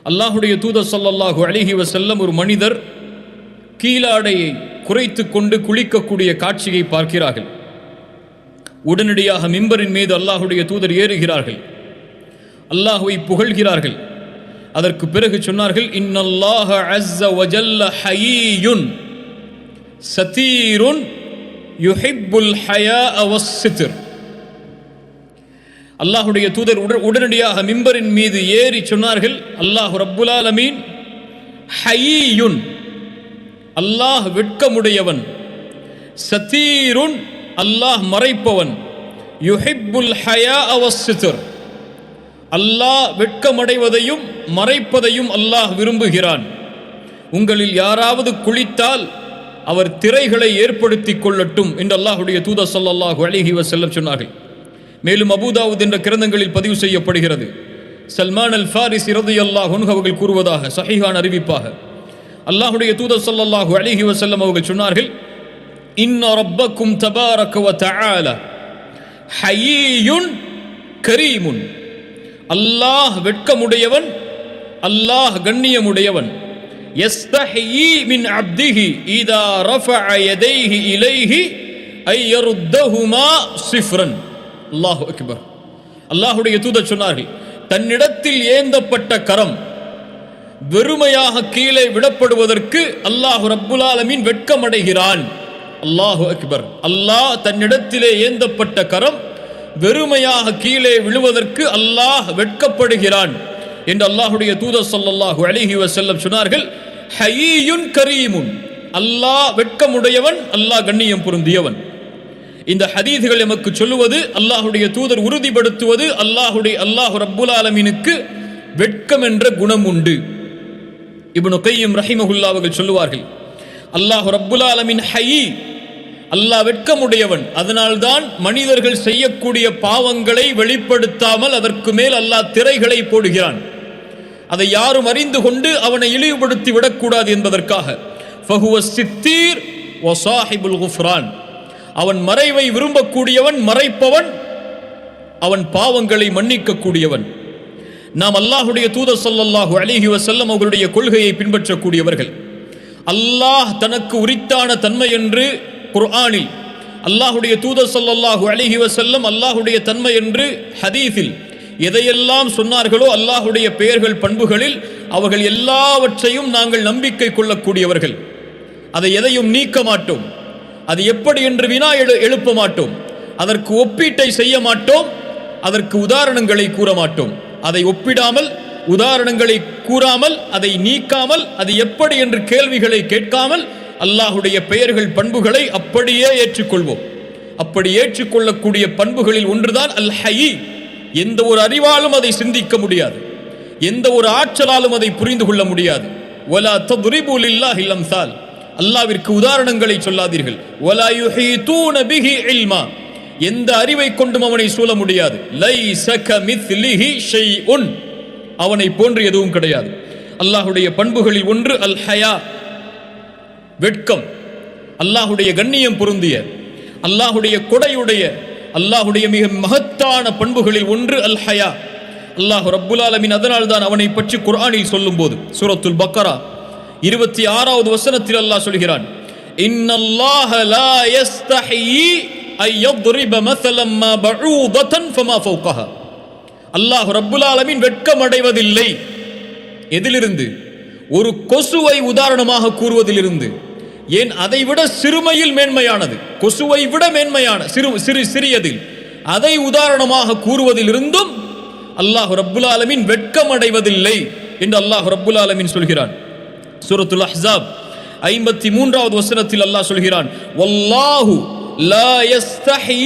அல்லாஹுடைய தூதர் ஸல்லல்லாஹு அலைஹி வஸல்லம் ஒரு மனிதர் கீழாடையை குறைத்து கொண்டு குளிக்கக்கூடிய காட்சியை பார்க்கிறார்கள். உடனடியாக மிம்பரின் மீது அல்லாஹுடைய தூதர் ஏறுகிறார்கள், அல்லாஹுவை புகழ்கிறார்கள். அதற்கு பிறகு சொன்னார்கள், இன்னல்லாஹ அஸ்ஸ வஜல்ல ஹய்யுன் சதீருன் யுஹிப்புல் ஹயாஅ வஸ்ஸித்ர். அல்லாஹுடைய தூதர் உடனடியாக மிம்பரின் மீது ஏறி சொன்னார்கள், அல்லாஹ் ரப்புல் ஆலமீன் ஹய்யுன், அல்லாஹ் வெட்கமுடையவன், சதீருன், அல்லாஹ் மறைப்பவன், யுஹிப்புல் ஹயாஅ வஸ்ஸித்ர், அல்லாஹ் வெட்கமடைவதையும் மறைப்பதையும் அல்லாஹ் விரும்புகிறான். உங்களில் யாராவது குளித்தால் அவர் திரைகளை ஏற்படுத்திக் கொள்ளட்டும் என்று அல்லாஹுடைய தூதர் ஸல்லல்லாஹு அலைஹி வஸல்லம் சொன்னார்கள். மேலும் அபூதாவுத் என்ற கிரந்தங்களில் பதிவு செய்யப்படுகிறது, சல்மான் அல் ஃபாரிஸி ரலியல்லாஹு அன்ஹு அவர்கள் கூறுவதாக, சஹீஹான அறிவிப்பாக, அல்லாஹுடைய தூதர் ஸல்லல்லாஹு அலைஹி வஸல்லம் அவர்கள் சொன்னார்கள், இன்ன ரப்பக்கும் தபாரக வ தஆலா ஹய்யுன் கரீமுன். அல்லாஹ் வெட்கமுடையவன், அல்லாஹ் கண்ணியமுடையவன். யஸ்தஹி மின் அப்திஹி இதா ரஃபஅ யதைஹி இலைஹி ஐ யருத்தஹுமா ஸிஃப்ரன். அல்லாஹு அக்பர். அல்லாஹுடைய தூதர் சொன்னார்கள், தன்னிடத்தில் ஏந்தப்பட்ட கரம் வெறுமையாக கீழே விடப்படுவதற்கு அல்லாஹ் ரப்புல் ஆலமீன் வெட்கமடைகிறான். அல்லாஹு அக்பர். அல்லாஹ் தன்னிடத்திலே ஏந்தப்பட்ட கரம் வெறுமையாக கீழே விழுவதற்கு அல்லாஹ் வெட்கப்படுகிறான் என்று அல்லாஹுடைய தூதர் ஸல்லல்லாஹு அலைஹி வஸல்லம் சொன்னார்கள். ஹய்யுன் கரீமுன், அல்லாஹ் வெட்கமுடையவன், அல்லாஹ் கண்ணியம் பொருந்தியவன். இந்த ஹதீதுகள் நமக்கு சொல்லுவது, அல்லாஹுடைய தூதர் உறுதிப்படுத்துவது, அல்லாஹ் ரப்புல் ஆலமீனுக்கு வெட்கம் என்ற குணம் உண்டு. இப்னு கய்யிம் ரஹிமஹுல்லாஹ் அவர்கள் சொல்லுவார்கள், அல்லாஹ் ரப்புல் ஆலமீன் ஹய்ய், அல்லாஹ் வெட்கமுடையவன். அதனால்தான் மனிதர்கள் செய்யக்கூடிய பாவங்களை வெளிப்படுத்தாமல் அதற்கு மேல் அல்லாஹ் திரைகளை போடுகிறான். அதை யாரும் அறிந்து கொண்டு அவனை இழிவுபடுத்தி விடக்கூடாது என்பதற்காக. ஃபஹுவ சித்தீர் வ ஸாஹிபுல் குஃப்ரான். அவன் மறைவை விரும்பக்கூடியவன், மறைப்பவன், அவன் பாவங்களை மன்னிக்கக்கூடியவன். நாம் அல்லாஹுடைய தூதர் ஸல்லல்லாஹு அலைஹி வஸல்லம் அவர்களுடைய கொள்கையை பின்பற்றக்கூடியவர்கள். அல்லாஹ் தனக்கு உரித்தான தன்மை என்று குர்ஆனில், அல்லாஹுடைய தூதர் ஸல்லல்லாஹு அலைஹி வஸல்லம் அல்லாஹுடைய தன்மை என்று ஹதீஸில் எதையெல்லாம் சொன்னார்களோ அல்லாஹுடைய பெயர்கள் பண்புகளில் அவர்கள் எல்லாவற்றையும் நாங்கள் நம்பிக்கை கொள்ளக்கூடியவர்கள். அதை எதையும் நீக்க மாட்டோம். அது எப்படி என்று வினா எழுப்ப மாட்டோம். அதற்கு ஒப்பீட்டை செய்ய மாட்டோம். அதற்கு உதாரணங்களை கூற மாட்டோம். அதை ஒப்பிடாமல், உதாரணங்களை கூறாமல், அதை நீக்காமல், அது எப்படி என்று கேள்விகளை கேட்காமல் அல்லாஹுடைய பெயர்கள் பண்புகளை அப்படியே ஏற்றுக்கொள்வோம். அப்படி ஏற்றுக்கொள்ளக்கூடிய பண்புகளில் ஒன்றுதான் அல் ஹய்ய். எந்த ஒரு அறிவாலும் அதை சிந்திக்க முடியாது, எந்த ஒரு ஆற்றலாலும் அதை புரிந்து கொள்ள முடியாது. வலா தத்ரிபு லில்லாஹில் அம்சால், அல்லாஹ்விற்கு உதாரணங்களை சொல்லாதீர்கள். வலா யுஹீதூன பிஹி இல்மா, எந்த அறிவை கொண்டும் அவனை சூழ முடியாது. லைஸ கமித்லிஹி ஷைஉன், அவனை போன்று எதுவும் கிடையாது. அல்லாஹுடைய பண்புகளில் ஒன்று அல் ஹயா, வெட்கம். அல்லாஹுடைய கண்ணியம் பொருந்திய, அல்லாஹுடைய கொடையுடைய, அல்லாஹுடைய மிக மகத்தான பண்புகளில் ஒன்று அல் ஹயா. அல்லாஹ் ரப்புல் ஆலமீன் அதனால் தான் அவனை பற்றி குர்ஆனில் சொல்லும்போது சூரத்துல் பக்கரா 26வது வசனத்தில் அல்லாஹ் சொல்கிறான், இன்னல்லாஹ லா யஸ்தஹி ஐ யضرب مثلا ما بعوضة فما فوقها. அல்லாஹ் ரப்புல் ஆலமீன் வெட்கமடைவதில்லை. எதிலிருந்து? ஒரு கொசுவை உதாரணமாக கூறுவதிலிருந்து. ஏன், அதை விட சிறுமையில் மேன்மையானது, கொசுவை விட மேன்மையான சிறியதில் அதை உதாரணமாக கூறுவதிலிருந்தும் அல்லாஹ் ரப்புல் ஆலமீன் வெட்கமடைவதில்லை என்று அல்லாஹ் ரப்புல் ஆலமீன் சொல்கிறான். சூரத்துல் அஹ்ஸாப் 53வது வசனத்தில் அல்லாஹ் சொல்கிறான், வல்லாஹு லா யஸ்தஹி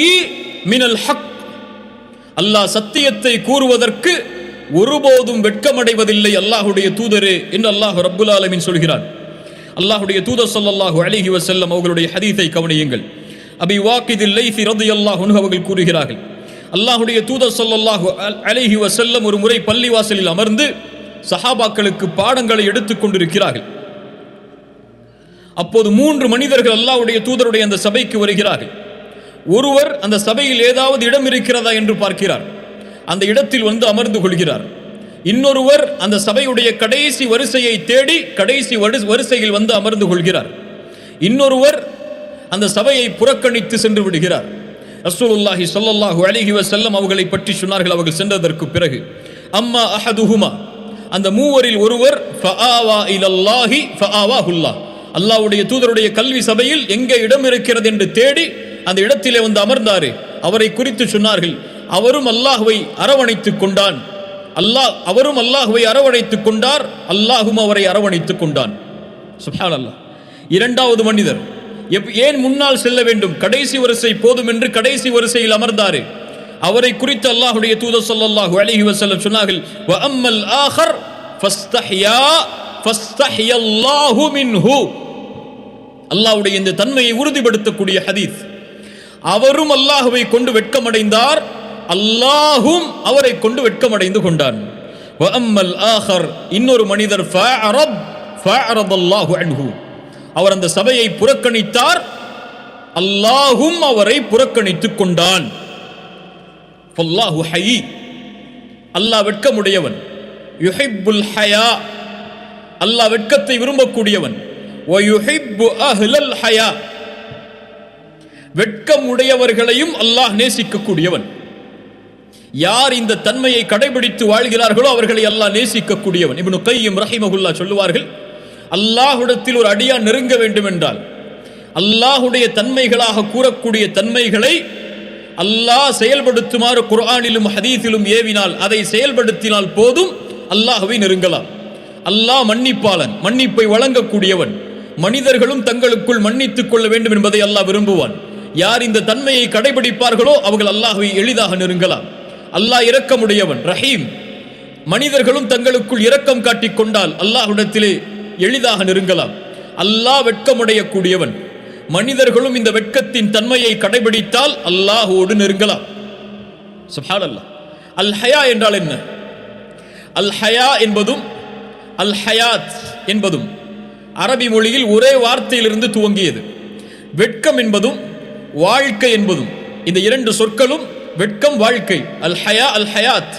மினல் ஹக். அல்லாஹ் சத்தியத்தை கூறுவதற்கு ஒருபோதும் வெட்கமடைவதில்லை அல்லாஹுடைய தூதரே என்று அல்லாஹ் ரப்புல் ஆலமீன் சொல்கிறான். அல்லாஹுடைய தூதர் ஸல்லல்லாஹு அலைஹி வஸல்லம் அவர்களுடைய ஹதீஸை கவனியுங்கள். அபி வாக்கிதில் லைஸி ரலியல்லாஹு அன்ஹு அவர்கள் கூறுகிறார்கள், அல்லாஹுடைய தூதர் ஸல்லல்லாஹு அலைஹி வஸல்லம் ஒரு முறை பள்ளிவாசலில் அமர்ந்து சஹாபாக்களுக்கு பாடங்களை எடுத்துக் கொண்டிருக்கிறார்கள். அப்போது 3 மனிதர்கள் அல்லாஹ்வுடைய தூதருடைய அந்த சபைக்கு வருகிறார்கள். ஒருவர் அந்த சபையில் ஏதாவது இடம் இருக்கிறதா என்று பார்க்கிறார். அந்த இடத்தில் வந்து அமர்ந்து கொள்கிறார். இன்னொருவர் அந்த சபையுடைய கடைசி வரிசையை தேடி கடைசி வரிசையில் வந்து அமர்ந்து கொள்கிறார். இன்னொருவர் அந்த சபையை புறக்கணித்து சென்று விடுகிறார். ரசூலுல்லாஹி ஸல்லல்லாஹு அலைஹி வஸல்லம் அவர்களை பற்றி சொன்னார்கள். அவர்கள் சென்றதற்கு பிறகு அம்மா அஹதுஹுமா, அந்த மூவரில் ஒருவர் ஃபஆவா இலல்லாஹி ஃபஆவாஹுல்லாஹ், அல்லாஹ்வுடைய தூதருடைய கல்வி சபையில் எங்கே இடம் இருக்கிறது என்று தேடி அந்த இடத்திலே வந்து அமர்ந்தாரு. அவரை குறித்து சொன்னார்கள், அவரும் அல்லாஹ்வை அரவணைத்துக் கொண்டான், அவரும் அல்லாஹ்வை அரவணைத்துக் கொண்டார், அல்லாஹும் அவரை அரவணைத்துக் கொண்டான். சுப்ஹானல்லாஹ். இரண்டாவது மனிதர் ஏன் முன்னால் செல்ல வேண்டும், கடைசி வரிசை போதும் என்று கடைசி வரிசையில் அமர்ந்தாரு. அவரை குறித்து அல்லாஹ்வுடைய தூதர் ஸல்லல்லாஹு அலைஹி வஸல்லம் சொன்னார்கள், வ அம்மல் ஆகர் ஃபஸ்தஹியல்லாஹு மின்ஹு. அல்லாஹ்வுடைய இந்த தன்மையை உறுதிப்படுத்தக்கூடிய ஹதீஸ். அவரும் அல்லாஹ்வை கொண்டு வெட்கமடைந்தார், அல்லாஹும் அவரை கொண்டு வெட்கமடைந்து கொண்டான். வ அம்மல் ஆகர், இன்னொரு மனிதர் ஃபஅரதல்லாஹு அன்ஹு, அவர் அந்த சபையை புறக்கணித்தார், அல்லாஹும் அவரை புறக்கணித்துக் கொண்டான். ஃபல்லாஹு ஹயி, அல்லாஹ் வெட்கமுடையவன். யுஹிப்புல் ஹயா, அல்லாஹ் வெட்கத்தை விரும்பக்கூடியவன். வ யுஹிப்பு அஹ்லல் ஹயா, வெட்கமுடையவர்களையும் அல்லாஹ் நேசிக்கக்கூடியவன். யார் இந்த தன்மையை கடைபிடித்து வாழ்கிறார்களோ அவர்களை அல்லாஹ் நேசிக்கக்கூடியவன். இப்னு கையிம் ரஹிமஹுல்லாஹ் சொல்லுவார்கள், அல்லாஹ்விடத்தில் ஒரு அடியான் நெருங்க வேண்டும் என்றால் அல்லாஹ்வுடைய தன்மைகளாக கூறக்கூடிய தன்மைகளை அல்லாஹ் செயல்படுத்துமாறு குர்ஆனிலும் ஹதீஸிலும் ஏவினால், அதை செயல்படுத்தினால் போதும் அல்லாஹ்வை நெருங்கலாம். அல்லாஹ் மன்னிப்பாளன், மன்னிப்பை வழங்கக்கூடியவன். மனிதர்களும் தங்களுக்குள் மன்னித்துக் கொள்ள வேண்டும் என்பதை அல்லாஹ் விரும்புவான். யார் இந்த தன்மையை கடைபிடிப்பார்களோ அவர்கள் அல்லாஹ்வை எளிதாக நெருங்கலாம். அல்லாஹ் இரக்கமுடையவன், ரஹீம். மனிதர்களும் தங்களுக்குள் இரக்கம் காட்டிக் கொண்டால் அல்லாஹ்விடத்திலே எளிதாக நெருங்கலாம். அல்லாஹ் வெட்கமுடைய கூடியவன். மனிதர்களும் இந்த வெட்கத்தின் தன்மையை கடைபிடித்தால் அல்லாஹ்வோடு நெருங்கலாம். சுப்ஹானல்லாஹ். அல் ஹயா என்றால் என்ன? அல் ஹயா என்பதும் அல் ஹயாத் என்பதும் அரபி மொழியில் ஒரே வார்த்தையிலிருந்து துவங்கியது. வெட்கம் என்பதும் வாழ்க்கை என்பதும், இந்த இரண்டு சொற்களும் வெட்கம், வாழ்க்கை, அல் ஹயா அல் ஹயாத்,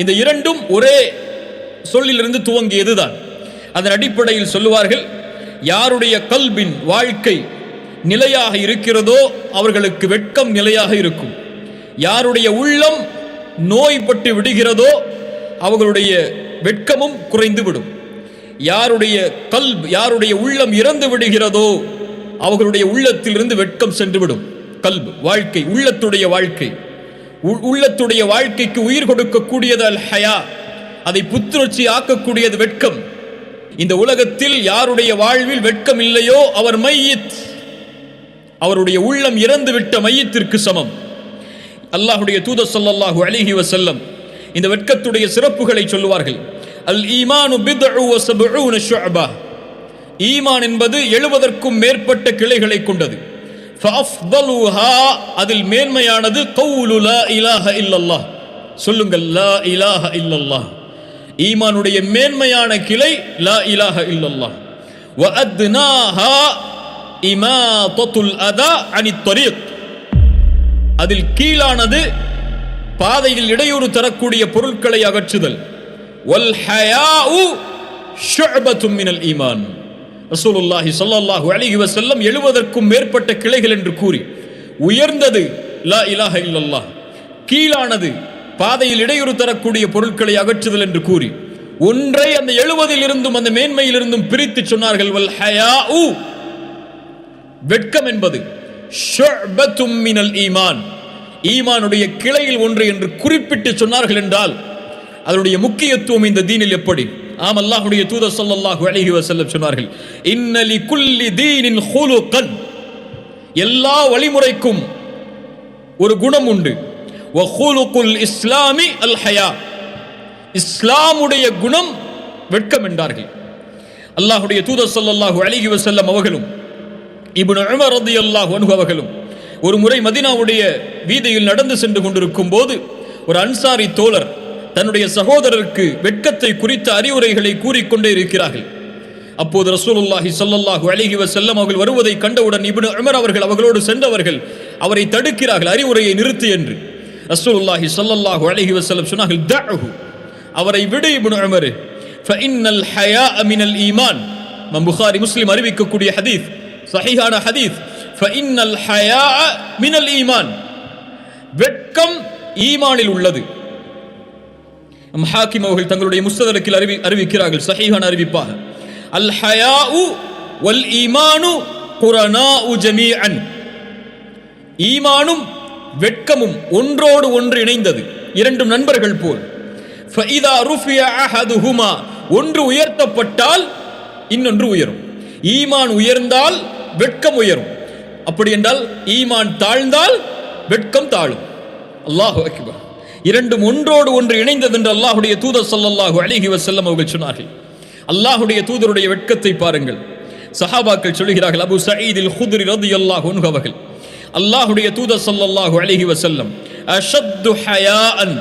இந்த இரண்டும் ஒரே சொல்லிலிருந்து துவங்கியதுதான். அதன் அடிப்படையில் சொல்லுவார்கள், யாருடைய கல்பின் வாழ்க்கை நிலையாக இருக்கிறதோ அவர்களுக்கு வெட்கம் நிலையாக இருக்கும். யாருடைய உள்ளம் நோய்பட்டு விடுகிறதோ அவர்களுடைய வெட்கமும் குறைந்துவிடும். யாருடைய உள்ளம் இறந்து விடுகிறதோ அவர்களுடைய உள்ளத்திலிருந்து வெட்கம் சென்றுவிடும். கல்பு, வாழ்க்கை, உள்ளத்துடைய வாழ்க்கை. உள்ளத்துடைய வாழ்க்கைக்கு உயிர் கொடுக்கக்கூடியது அல் ஹயா, அதை புத்துணர்ச்சி ஆக்கக்கூடியது வெட்கம். இந்த உலகத்தில் யாருடைய வாழ்வில் வெட்கம் இல்லையோ அவர் மையித், அவருடைய உள்ளம் இறந்து விட்ட மையத்திற்கு சமம். அல்லாஹ்வுடைய தூதர் ஸல்லல்லாஹு அலைஹி வஸல்லம் இந்த வெட்கத்துடைய சிறப்புகளை சொல்லுவார்கள். அல் ஈமானு பித்உ வ சப்ஊன ஷுஅபா, ஈமான் என்பது 70க்கும் மேற்பட்ட கிளைகளை கொண்டது. ஃபஅஃதலுஹா, அதில் மேன்மையானது கௌலு லா இலாஹ இல்லல்லாஹ், சொல்லுங்கள் லா இலாஹ இல்லல்லாஹ். ஈமானுடைய மேன்மையான கிளை லா இலாஹ இல்லல்லாஹ். வ அத்னாஹா இமாதத்துல் அதா அனித் தரீக், அதில் கீழானது பாதையில் இடையூறு தரக்கூடிய பொருட்களை அகற்றுதல். வல் ஹயாஉ ஷுஅபத்தும் மினல் ஈமான். ரசூலுல்லாஹி ஸல்லல்லாஹு அலைஹி வஸல்லம் 70க்கும் மேற்பட்ட கிளைகள் என்று கூறி, உயர்ந்தது லா இலாஹ இல்லல்லாஹ், கீழானது பாதையில் இடையூறு தரக்கூடிய பொருட்களை அகற்றுதல் என்று கூறி, ஒன்றை அந்த 70 இருந்தும் அந்த மேன்மையில் இருந்தும் பிரித்து சொன்னார்கள். வல் ஹயாஉ, வெட்கம் என்பது ஷுஅபத்தும் மினல் ஈமான், ஈமானுடைய கிளையில் ஒன்று என்று குறிப்பிட்டு சொன்னார்கள் என்றால் அதனுடைய முக்கியத்துவம் இந்த தீனில் எப்படி? ஆம், அல்லாஹ்வுடைய தூதர் ஸல்லல்லாஹு அலைஹி வஸல்லம் சொன்னார்கள், இன்ன லிகுல்லி தீனின் ஹுலுகன், எல்லா வழிமுறைக்கும் ஒரு குணம் உண்டு. வ ஹுலுகுல் இஸ்லாமி அல் ஹயா, இஸ்லாமுடைய குணம் வெட்கம் என்றார்கள். அல்லாஹ்வுடைய தூதர் ஸல்லல்லாஹு அலைஹி வஸல்லம் அவர்களும் இப்னு உமர் ரலியல்லாஹு அன்ஹு அவர்களும் ஒரு முறை மதீனாவுடைய வீதியில் நடந்து சென்று கொண்டிருக்கும் போது ஒரு அன்சாரி தோழர் தன்னுடைய சகோதரருக்கு வெட்கத்தை குறித்த அறிவுரைகளை கூறிக்கொண்டே இருக்கிறார்கள். அப்போது ரசூலுல்லாஹி ஸல்லல்லாஹு அலைஹி வஸல்லம் அவர்கள் வருவதை கண்டவுடன் இப்னு உமர் அவர்கள் அவர்களோடு சென்றவர்கள் அவரை தடுக்கிறார்கள், அறிவுரையை நிறுத்து என்று. ரசூலுல்லாஹி ஸல்லல்லாஹு அலைஹி வஸல்லம் சொன்னார்கள், தஅஹு, அவரை விடு இப்னு உமர், ஃபஇன்னல் ஹயாஅ மினல் ஈமான். புகாரி முஸ்லிம் அறிவிக்கக்கூடிய ஹதீஸ், சஹீஹான ஹதீஸ். ஃபஇன்னல் ஹயாஅ மினல் ஈமான், வெட்கம் ஈமானில் உள்ளது. ஹாக்கிம் அவர்கள் தங்களுடைய முஸ்ததரக்கில் அறிவிக்கிறார்கள், சஹீஹான அறிவிப்பாக, அல் ஹயாஉ வல் ஈமானு குரனாஉ ஜமீஅன். ஈமானும் வெட்கமும் ஒன்றோடு ஒன்று இணைந்தது, இரண்டும் நண்பர்கள் போல். ஃபஇதா ருஃபிய அஹதுஹுமா, ஒன்று உயர்த்தப்பட்டால் இன்னொன்று உயரும். ஈமான் உயர்ந்தால் வெட்கம் உயரும், அப்படி என்றால் ஈமான் தாழ்ந்தால் வெட்கம் தாழும். அல்லாஹு அக்பர். இரண்டும் ஒன்றோடு ஒன்று இணைந்தது என்று அல்லாஹுடைய தூதர் ஸல்லல்லாஹு அலைஹி வஸல்லம் அவர்கள் சொன்னார்கள். அல்லாஹுடைய தூதருடைய வெட்கத்தை பாருங்கள். சஹாபாக்கள் சொல்கிறார்கள், அபூ சயீத் அல் குத்ரி ரலியல்லாஹு அன்ஹு அவர்கள், அல்லாஹுடைய தூதர் ஸல்லல்லாஹு அலைஹி வஸல்லம் அஷத்து ஹயாஅன்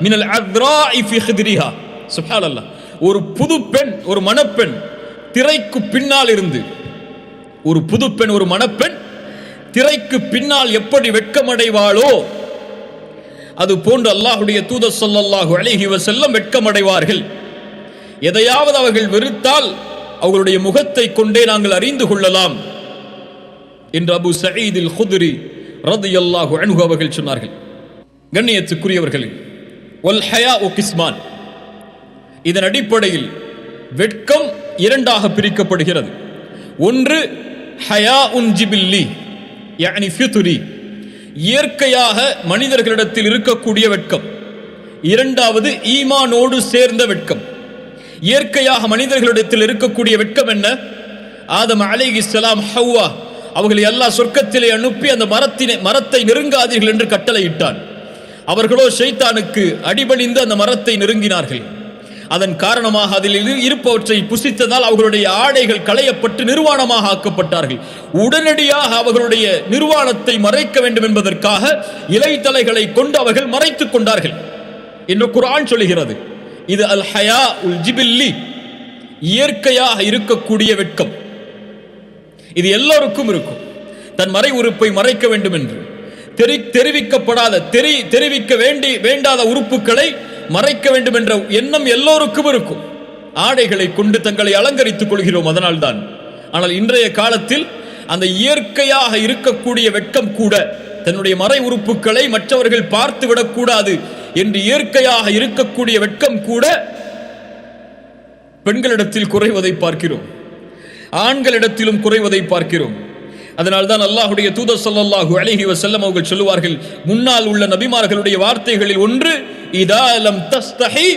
மினல் அத்ராஇ ஃபி ഖിദ്രിஹா. சுப்ஹானல்லாஹ். ஒரு புது பெண், ஒரு மணப்பெண் திரைக்கு பின்னால் இருந்து, ஒரு புது பெண், ஒரு மணப்பெண் திரைக்கு பின்னால் எப்படி வெட்கமடைவாளோ அது போன்று அல்லாஹுடைய தூதர் ஸல்லல்லாஹு அலைஹி வஸல்லம் வெட்கமடைவார்கள். எதையாவது அவர்கள் வெறுத்தால் அவர்களுடைய முகத்தை கொண்டே நாங்கள் அறிந்து கொள்ளலாம் என்று அபூ சயீத் அல் குத்ரி ரலியல்லாஹு அன்ஹு அவர்கள் சொன்னார்கள். கண்ணியத்துக்குரியவர்களே, வல் ஹயாஉ கிஸ்மான், இதன் அடிப்படையில் வெட்கம் இரண்டாக பிரிக்கப்படுகிறது. ஒன்று ஹயாஉன் ஜிபில்லி, யானி ஃபித்ரி, இயற்கையாக மனிதர்களிடத்தில் இருக்கக்கூடிய வெட்கம். இரண்டாவது ஈமானோடு சேர்ந்த வெட்கம். இயற்கையாக மனிதர்களிடத்தில் இருக்கக்கூடிய வெட்கம் என்ன? ஆதம் அலைஹிஸ்ஸலாம், ஹவ்வா அவர்களை அல்லாஹ் சொர்க்கத்திலே அனுப்பி அந்த மரத்தை நெருங்காதீர்கள் என்று கட்டளையிட்டான். அவர்களோ ஷைத்தானுக்கு அடிபணிந்து அந்த மரத்தை நெருங்கினார்கள். அதன் காரணமாக அதில் இருப்பவற்றை புசித்ததால் அவர்களுடைய ஆடைகள் களையப்பட்டு நிர்வாணமாக ஆக்கப்பட்டார்கள். உடனடியாக அவர்களுடைய நிர்வாணத்தை மறைக்க வேண்டும் என்பதற்காக இலைத்தலைகளை கொண்டு அவர்கள் மறைத்துக் கொண்டார்கள் என்று குர்ஆன் சொல்கிறது. இது அல் ஹயா உல் ஜிபில்லி, இயற்கையாக இருக்கக்கூடிய வெட்கம். இது எல்லோருக்கும் இருக்கும். தன் மறை உறுப்பை மறைக்க வேண்டும் என்று தெரிவிக்கப்படாத, தெரிவிக்க வேண்டாத உறுப்புகளை மறைக்க வேண்டும் என்ற எண்ணம் எல்லோருக்கும் இருக்கும். ஆடைகளை கொண்டு தங்களை அலங்கரித்துக் கொள்கிறோம், அதனால்தான். ஆனால் இன்றைய காலத்தில் அந்த இயற்கையாக இருக்கக்கூடிய வெட்கம் கூட, தன்னுடைய மறை உறுப்புகளை மற்றவர்கள் பார்த்து விடக்கூடாது என்று இயற்கையாக இருக்கக்கூடிய வெட்கம் கூட பெண்களிடத்தில் குறைவதை பார்க்கிறோம், ஆண்களிடத்திலும் குறைவதை பார்க்கிறோம். அதனால்தான் அல்லாஹுடைய தூதர் ஸல்லல்லாஹு அலைஹி வஸல்லம் அவர்கள் சொல்லுவார்கள், முன்னால் உள்ள நபிமார்களுடைய வார்த்தைகளில் ஒன்று, இதா லம் தஸ்தஹி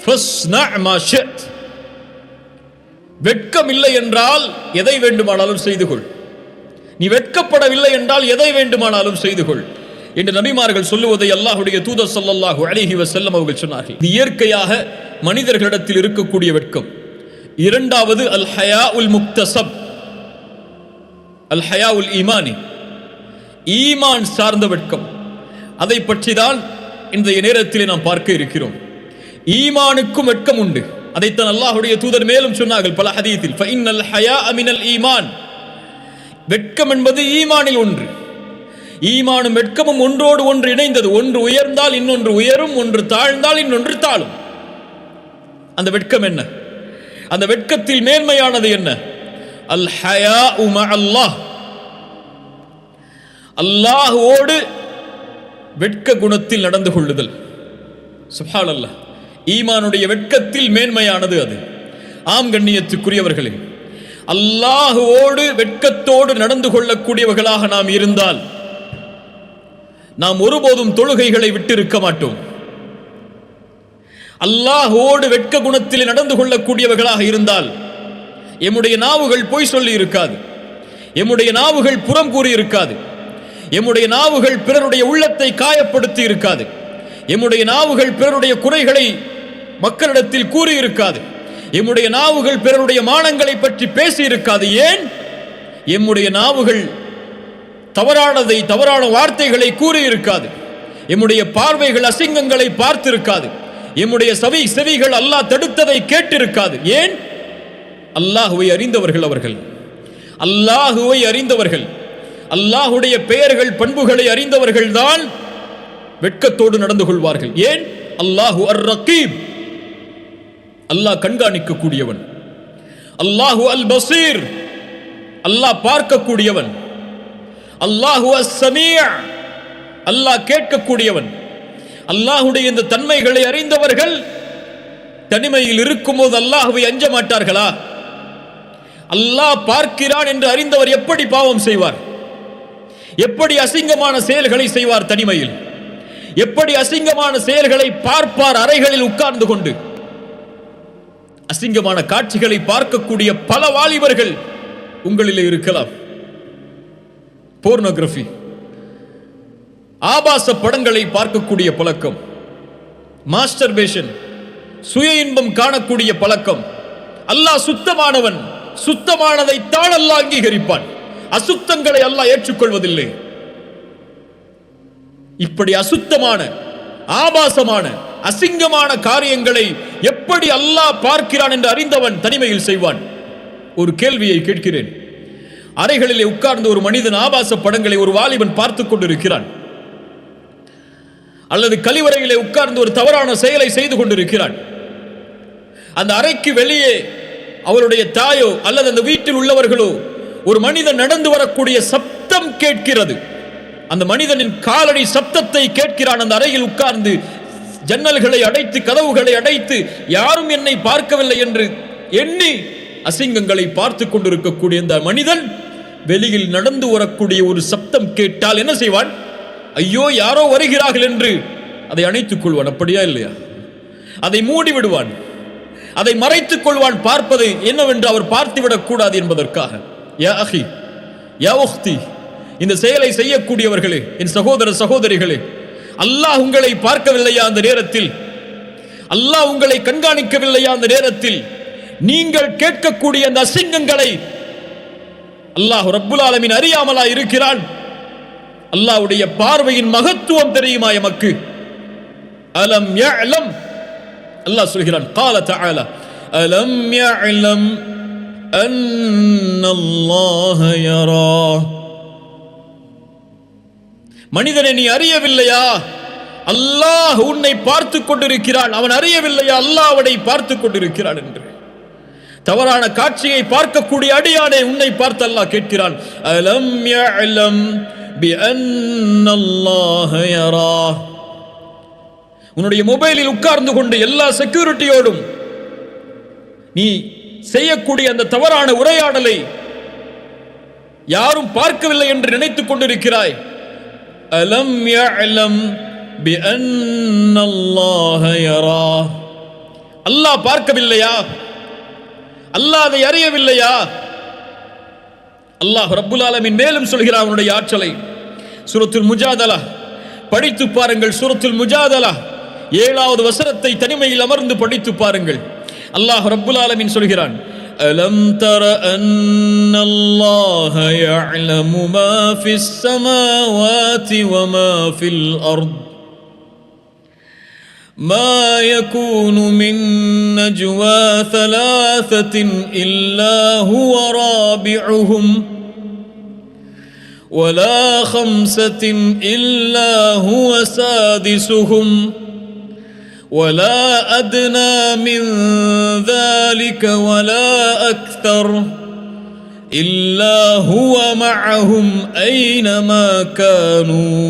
ஃபஸ்னா மா ஷித், வெட்கம் இல்லை என்றால் எதை வேண்டுமானாலும் செய்து கொள், நீ வெட்கப்படவில்லை என்றால் எதை வேண்டுமானாலும் செய்து கொள் என்று நபிமார்கள் சொல்லுவதை அல்லாஹுடைய தூதர் ஸல்லல்லாஹு அலைஹி வஸல்லம் அவர்கள் சொன்னார்கள். இது இயற்கையாக மனிதர்களிடத்தில் இருக்கக்கூடிய வெட்கம். இரண்டாவது அல் ஹயா உல் முக்தசப், அல் ஹயா உல் ஈமானி, ஈமான் சார்ந்த வெட்கம். அதை பற்றி தான் இன்றைய நேரத்தில் நாம் பார்க்க இருக்கிறோம். ஈமானுக்கும் வெட்கம் உண்டு. அதைத்தான் அல்லாஹுடைய தூதர் மேலும் சொன்னார்கள் பல ஹதீஸில், ஃபஇன்னல் ஹயாஅ மினல் ஈமான், வெட்கம் என்பது ஈமானில் ஒன்று. ஈமானும் வெட்கமும் ஒன்றோடு ஒன்று இணைந்தது. ஒன்று உயர்ந்தால் இன்னொன்று உயரும், ஒன்று தாழ்ந்தால் இன்னொன்று தாழும். அந்த வெட்கம் என்ன? அந்த வெட்கத்தில் மேன்மையானது என்ன? அல் ஹயாஉ மஅல்லாஹ், அல்லாஹ்வோடு வெட்க குணத்தில் நடந்து கொள்ளுதல். சுப்ஹானல்லாஹ், ஈமானுடைய வெட்கத்தில் மேன்மையானது அது. ஆம் கண்ணியத்துக்குரியவர்களே, அல்லாஹ்வோடு வெட்கத்தோடு நடந்து கொள்ளக்கூடியவர்களாக நாம் இருந்தால் நாம் ஒருபோதும் தொழுகைகளை விட்டு இருக்க மாட்டோம். அல்லாஹ்வோடு வெட்க குணத்தில் நடந்து கொள்ளக்கூடியவர்களாக இருந்தால் எம்முடைய நாவுகள் பொய் சொல்லி இருக்காது, எம்முடைய நாவுகள் புறம் கூறி இருக்காது, எம்முடைய நாவுகள் பிறருடைய உள்ளத்தை காயப்படுத்தி இருக்காது, எம்முடைய நாவுகள் பிறருடைய குறைகளை மக்களிடத்தில் கூறி இருக்காது, எம்முடைய நாவுகள் பிறருடைய மானங்களை பற்றி பேசி இருக்காது. ஏன்? எம்முடைய நாவுகள் தவறான வார்த்தைகளை கூறி இருக்காது, எம்முடைய பார்வைகள் அசிங்கங்களை பார்த்திருக்காது, எம்முடைய செவிகள் அல்லாஹ் தடுத்ததை கேட்டிருக்காது. ஏன்? அல்லாஹுவை அறிந்தவர்கள் அவர்கள், அல்லாஹுவை அறிந்தவர்கள், அல்லாஹுடைய பெயர்கள் பண்புகளை அறிந்தவர்கள் தான் வெட்கத்தோடு நடந்து கொள்வார்கள். ஏன்? அல்லாஹு அர் ரகீப், அல்லாஹ் கண்காணிக்கக்கூடியவன். அல்லாஹு அல் பசீர், அல்லாஹ் பார்க்கக்கூடியவன். அல்லாஹு அஸ் ஸமீஅ், அல்லாஹ் கேட்கக்கூடியவன். அல்லாஹுடைய இந்த தன்மைகளை அறிந்தவர்கள் தனிமையில் இருக்கும்போது அல்லாஹ்வை அஞ்ச மாட்டார்களா? அல்லாஹ் பார்க்கிறான் என்று அறிந்தவர் எப்படி பாவம் செய்வார்? எப்படி அசிங்கமான செயல்களை செய்வார்? தனிமையில் எப்படி அசிங்கமான செயல்களை பார்ப்பார்? அறைகளில் உட்கார்ந்து கொண்டு அசிங்கமான காட்சிகளை பார்க்கக்கூடிய பல வாலிபர்கள் உங்களிலே இருக்கலாம். போர்னோகிராஃபி, ஆபாச படங்களை பார்க்கக்கூடிய பழக்கம், மாஸ்டர்பேஷன், சுய இன்பம் காணக்கூடிய பழக்கம். அல்லாஹ் சுத்தமானவன், சுத்தமானதை தான் அல்லாஹ் அங்கீகரிப்பான், அசுத்தங்களை அல்லாஹ் ஏற்றுக்கொள்வதில்லை. இப்படி அசுத்தமான, ஆபாசமான, அசிங்கமான காரியங்களை எப்படி அல்லாஹ் பார்க்கிறான் என்று அறிந்தவன் தனிமையில் செய்வான். ஒரு கேள்வியை கேட்கிறேன். அறைகளிலே உட்கார்ந்து ஒரு மனிதன் ஆபாச படங்களை ஒரு வாலிபன் பார்த்துக் கொண்டிருக்கிறான், அல்லது கழிவறையிலே உட்கார்ந்து ஒரு தவறான செயலை செய்து கொண்டிருக்கிறான். அந்த அறைக்கு வெளியே அவருடைய தாயோ அல்லது அந்த வீட்டில் உள்ளவர்களோ ஒரு மனிதன் நடந்து வரக்கூடிய சப்தம் கேட்கிறது. அந்த மனிதனின் காலடி சப்தத்தை கேட்கிறான். அந்த அறையில் உட்கார்ந்து ஜன்னல்களை அடைத்து கதவுகளை அடைத்து யாரும் என்னை பார்க்கவில்லை என்று எண்ணி அசிங்கங்களை பார்த்து கொண்டிருக்கக்கூடிய அந்த மனிதன் வெளியில் நடந்து வரக்கூடிய ஒரு சப்தம் கேட்டால் என்ன செய்வான்? ஐயோ, யாரோ வருகிறார்கள் என்று அதை அணைத்துக் கொள்வான். அப்படியா இல்லையா? அதை மூடி விடுவான், அதை மறைத்துக் கொள்வான். பார்ப்பது என்னவென்று அவர் பார்த்துவிடக் கூடாது என்பதற்காக. யா அஹி, யா உக்தி, இந்த செயலை செய்யக்கூடியவர்களே, என் சகோதர சகோதரிகளே, அல்லாஹ் உங்களை பார்க்கவில்லையா? அந்த நேரத்தில் அல்லாஹ் உங்களை கண்காணிக்கவில்லையா? அந்த நேரத்தில் நீங்கள் கேட்கக்கூடிய அந்த அசிங்கங்களை அல்லாஹ் ரப்புல் ஆலமீன் அறியாமலா இருக்கிறான்? அல்லாஹ்வுடைய பார்வையின் மகத்துவம் தெரியுமா எமக்கு? அலம் யஅலம், அல்லாஹ் சொல்கிறான், قال تعالى அலம் யஅலம் அன்னல்லாஹ யரா. மனிதனை நீ அறியவில்லையா? அல்லாஹ் உன்னை பார்த்துக் கொண்டிருக்கிறான். அவன் அறியவில்லையா அல்லாஹ் அவனை பார்த்துக் கொண்டிருக்கிறான் என்று? தவறான காட்சியை பார்க்கக்கூடிய அடியானே, உன்னை பார்த்து அல்லாஹ் கேட்கிறான். அலம் யஅலம் பிஅன்னல்லாஹ யரா. உன்னுடைய மொபைலில் உட்கார்ந்து கொண்டு எல்லா செக்யூரிட்டியோடும் நீ செய்யக்கூடிய அந்த தவறான உரையாடலை யாரும் பார்க்கவில்லை என்று நினைத்துக் கொண்டிருக்கிறாய். அலம் யஅலம் பிஅன்னல்லாஹ யரா. அல்லாஹ் பார்க்கவில்லையா? அல்லாஹ் அதை அறியவில்லையா? அல்லாஹ் ரப்புல் ஆலமீன் மேலும் சொல்கிறான் அவனுடைய ஆற்றலை. சூரத்துல் முஜாதலா படித்து பாருங்கள். சூரத்துல் முஜாதலா 7வது வசனத்தை தனிமையில் அமர்ந்து படித்து பாருங்கள். அல்லாஹ் ரப்புல் ஆலமீன் சொல்கிறான், அலம் தர அன்னல்லாஹ யஅலமு மா ஃபிஸ் ஸமாவாதி வ மா ஃபில் அர்த் ما يكون من نجوى 3 إلا هو رابعهم ولا 5 إلا هو سادسهم ولا أدنى من ذلك ولا أكثر إلا هو معهم أينما كانوا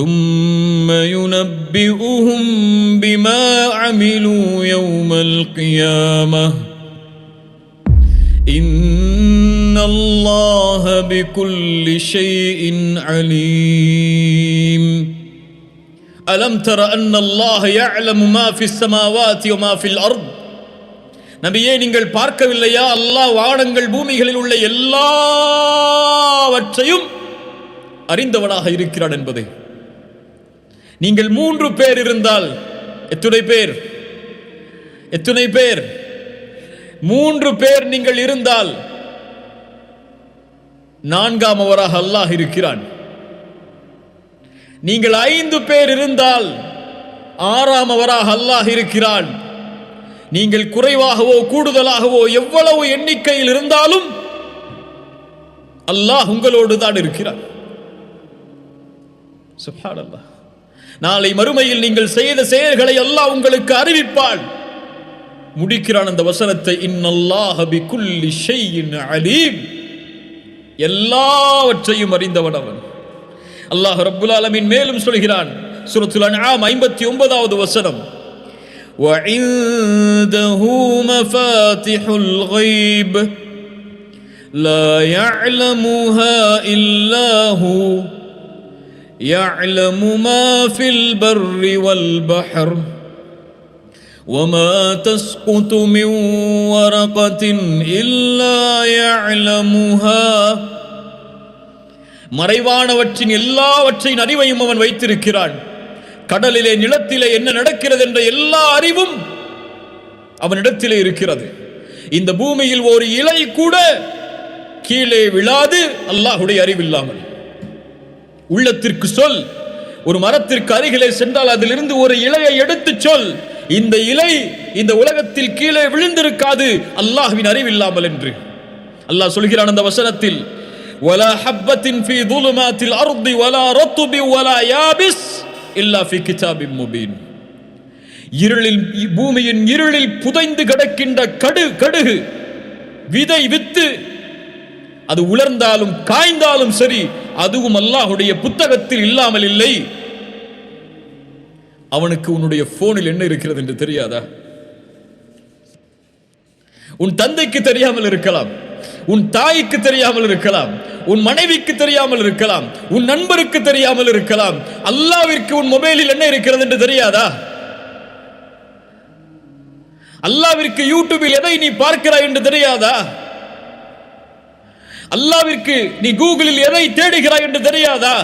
ثم ينبئهم بما عملوا يوم القيامة إن الله بكل شيء عليم ألم تر أن الله يعلم ما في السماوات وما في الأرض. நபியே, நீங்கள் பார்க்கவில்லையா? அல்லாஹ் வானங்கள் பூமிகளில் உள்ள எல்லாவற்றையும் அறிந்தவனாக இருக்கிறான் என்பதை. நீங்கள் 3 பேர் இருந்தால் எத்தனை பேர்? 3 பேர் நீங்கள் இருந்தால் 4ஆமவராக அல்லாஹ் இருக்கிறான். நீங்கள் 5 பேர் இருந்தால் 6ஆமவராக அல்லாஹ் இருக்கிறான். நீங்கள் குறைவாகவோ கூடுதலாகவோ எவ்வளவு எண்ணிக்கையில் இருந்தாலும் அல்லாஹ் உங்களோடு தான் இருக்கிறான். சுப்ஹானல்லாஹ். நாளை மறுமையில் நீங்கள் செய்த செயல்களை அல்லாஹ் உங்களுக்கு அறிவிப்பான். முடிக்கிறான் அந்த வசனத்தை, இன்னல்லாஹ பிகுல்லி ஷைஇன் அலீம், எல்லாவற்றையும் அறிந்தவன் அவன். அல்லாஹ் ரப்புல் ஆலமீன் மேலும் சொல்கிறான் சூரத்துல் அன்ஆம் 59வது வசனம், وعنده مفاتح الغيب لا يعلمها إلا هو يعلم ما في البر والبحر وما تسقط من ورقة إلا يعلمها. மறைவானவற்றின் எல்லாவற்றின் அறிவையும் அவன் வைத்திருக்கிறான். கடலிலே நிலத்திலே என்ன நடக்கிறது என்ற எல்லா அறிவும் அவனிடத்திலே இருக்கிறது. இந்த பூமியில் ஒரு இலை கூட கீழே விழாது அல்லாஹ்வுடைய அறிவில்லாமல். உள்ளத்திற்கு சொல், ஒரு மரத்திற்கு அருகிலே சென்றால் அதிலிருந்து ஒரு இலையை எடுத்து சொல், இந்த இலை இந்த உலகத்தில் கீழே விழுந்திருக்காது அல்லாஹ்வின் அறிவில்லாமல் என்று. அல்லாஹ் சொல்கிறான் அந்த வசனத்தில், ولا حبة في ظلمات الأرض ولا رطب ولا يابس إلا في كتاب مبين. இருளில், பூமியின் இருளில் புதைந்து கிடக்கின்ற கடுகு விதை வித்து அது உலர்ந்தாலும் காய்ந்தாலும் சரி, அதுவும் அல்லாஹ்வுடைய புத்தகத்தில் இல்லாமல் இல்லை. அவனுக்கு உன்னுடைய போனில் என்ன இருக்கிறது என்று தெரியாதா? உன் தந்தைக்கு தெரியாமல் இருக்கலாம், உன் தாய்க்கு தெரியாமல் இருக்கலாம், உன் மனைவிக்கு தெரியாமல் இருக்கலாம், உன் நண்பருக்கு தெரியாமல் இருக்கலாம். அல்லாஹ்விற்கு உன் மொபைலில் என்ன இருக்கிறது என்று தெரியாதா? அல்லாஹ்விற்கு யூடியூபில் எதை நீ பார்க்கிறாய் என்று தெரியாதா? அல்லாஹ்விற்கு நீ கூகுளில் எதை தேடுகிறாய் என்று தெரியாதா?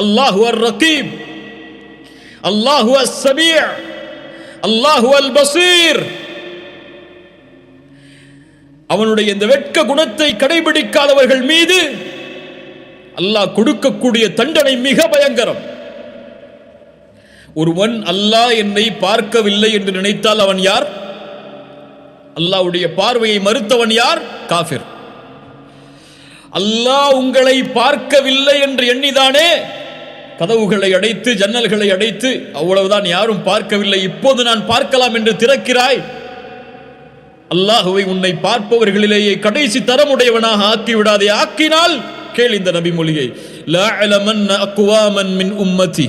அல்லாஹு அர் ரகீப், அல்லாஹு அஸ் சமீஅ், அல்லாஹு அல் பஸீர். அவனுடைய இந்த வெட்க குணத்தை கடைபிடிக்காதவர்கள் மீது அல்லாஹ் கொடுக்கக்கூடிய தண்டனை மிக பயங்கரம். ஒருவன் அல்லாஹ் என்னை பார்க்கவில்லை என்று நினைத்தால் அவன் யார்? அல்லாஹ்வுடைய பார்வையை மறுத்தவன் யார்? காஃபிர். அல்லாஹ் உங்களை பார்க்கவில்லை என்று எண்ணிதானே கதவுகளை அடைத்து ஜன்னல்களை அடைத்து, அவ்வளவுதான், யாரும் பார்க்கவில்லை, இப்போது நான் பார்க்கலாம் என்று திறக்கிறாய். அல்லாஹுவை உன்னை பார்ப்பவர்களிலேயே கடைசி தரமுடையவனாக ஆக்கிவிடாதே. ஆக்கினால் கேள் இந்த நபி மொழியை, லா அலமன்ன அக்வாமன் மின் உம்மதி,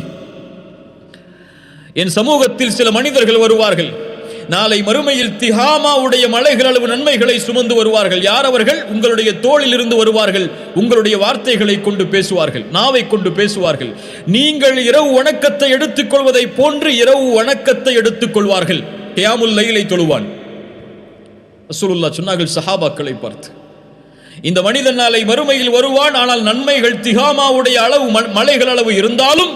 என் சமூகத்தில் சில மனிதர்கள் வருவார்கள், நாளை மறுமையில் திஹாமாவுடைய மலைகள் அளவு நன்மைகளை சுமந்து வருவார்கள். யார் அவர்கள்? உங்களுடைய தோளில் இருந்து வருவார்கள். உங்களுடைய வார்த்தைகளை கொண்டு பேசுவார்கள், நாவை கொண்டு பேசுவார்கள். நீங்கள் இரவு வணக்கத்தை எடுத்துக் கொள்வதை போன்று இரவு வணக்கத்தை எடுத்துக் கொள்வார்கள். கியாமுல் லைலை தொழுவான். ரசூலுல்லாஹ் சொன்னார்கள் சஹாபாக்களை பார்த்து, இந்த மனிதன் நாளை மறுமையில் வருவான், ஆனால் நன்மைகள் திஹாமாவுடைய அளவு மலைகள் அளவு இருந்தாலும்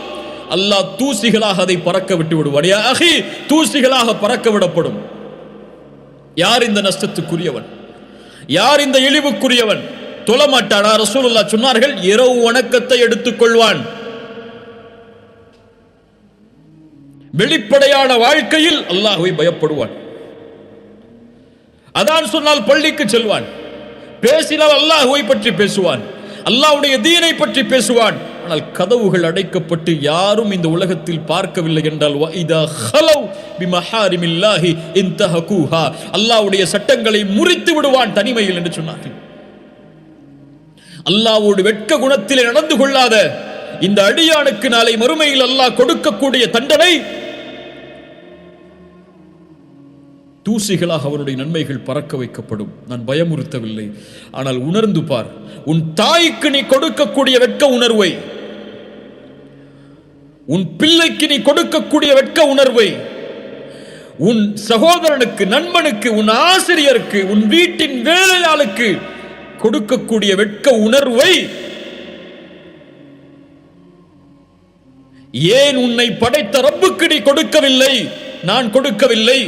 அல்லாஹ் தூசிகளாக அதை பறக்க விட்டு விடுவான். யா அஹி, தூசிகளாக பறக்க விடப்படும். யார் இந்த நஷ்டத்துக்குரியவன்? யார் இந்த இழிவுக்குரியவன்? தொழமாட்டானா? ரசூலுல்லாஹ் சொன்னார்கள் இரவு வணக்கத்தை எடுத்துக் கொள்வான். வெளிப்படையான வாழ்க்கையில் அல்லாஹ்வை பயப்படுவான். அதான் சொன்னால் பள்ளிக்கு செல்வான், பேசினால் அல்லாஹ்வை பற்றி பேசுவான், அல்லாஹ்வுடைய தீனை பற்றி பேசுவான். ஆனால் கதவுகள் அடைக்கப்பட்டு யாரும் இந்த உலகத்தில் பார்க்கவில்லை என்றால் வஇதா ஹலவ் பிமஹாரிமில்லாஹி இன்தஹகுஹா, அல்லாஹ்வுடைய சட்டங்களை முறித்து விடுவான் தனிமையில் என்று சொன்னார்கள். அல்லாஹ்வோடு வெட்க குணத்திலே நடந்து கொள்ளாத இந்த அடியானுக்கு நாளை மறுமையில் அல்லாஹ் கொடுக்கக்கூடிய தண்டனை தூசிகளாக அவருடைய நன்மைகள் பறக்க வைக்கப்படும். நான் பயமுறுத்தவில்லை, ஆனால் உணர்ந்து பார். உன் தாய்க்கு நீ கொடுக்கக்கூடிய வெட்க உணர்வை, உன் பிள்ளைக்கு நீ கொடுக்கக்கூடிய வெட்க உணர்வை, உன் சகோதரனுக்கு, நண்பனுக்கு, உன் ஆசிரியருக்கு, உன் வீட்டின் வேலையாளுக்கு கொடுக்கக்கூடிய வெட்க உணர்வை ஏன் உன்னை படைத்த ரப்புக்கு நீ கொடுக்கவில்லை? நான் கொடுக்கவில்லை.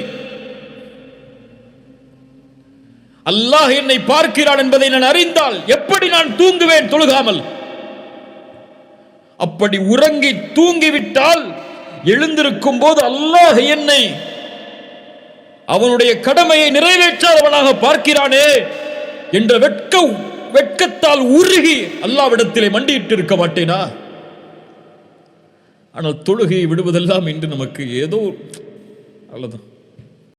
அல்லாஹ் என்னை பார்க்கிறான் என்பதை நான் அறிந்தால் எப்படி நான் தூங்குவேன் தொழுகாமல்? அப்படி உறங்கி தூங்கிவிட்டால் எழுந்திருக்கும் போது அல்லாஹ் என்னை அவனுடைய கடமையை நிறைவேற்றாதவனாக பார்க்கிறானே என்ற வெட்கத்தால் உருகி அல்லாஹ்விடத்திலே மண்டியிட்டு இருக்க மாட்டேனா? ஆனால் தொழுகையை விடுவதெல்லாம் இன்று நமக்கு ஏதோ அவ்வளோதான்.